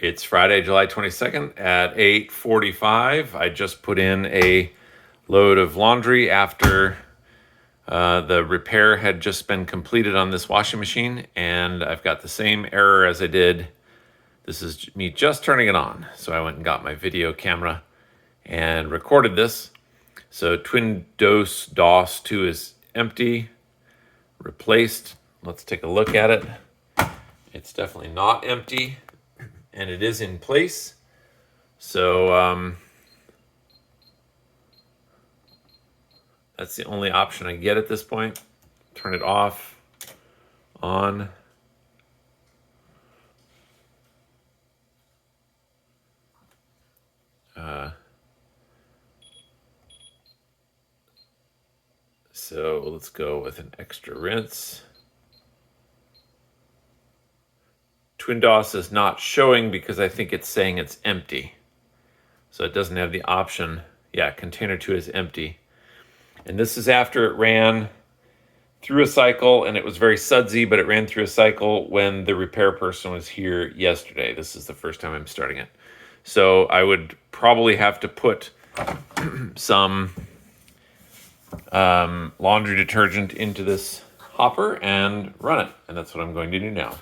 It's Friday, July 22nd at 8:45. I just put in a load of laundry after the repair had just been completed on this washing machine, and I've got the same error as I did. This is me just turning it on. So I went and got my video camera and recorded this. So TwinDos DOS 2 is empty, replaced. Let's take a look at it. It's definitely not empty, and it is in place. So that's the only option I get at this point. Turn it off, on. So let's go with an extra rinse. TwinDos is not showing because I think it's saying it's empty. So it doesn't have the option. Yeah, container 2 is empty. And this is after it ran through a cycle, and it was very sudsy, but it ran through a cycle when the repair person was here yesterday. This is the first time I'm starting it. So I would probably have to put some laundry detergent into this hopper and run it. And that's what I'm going to do now.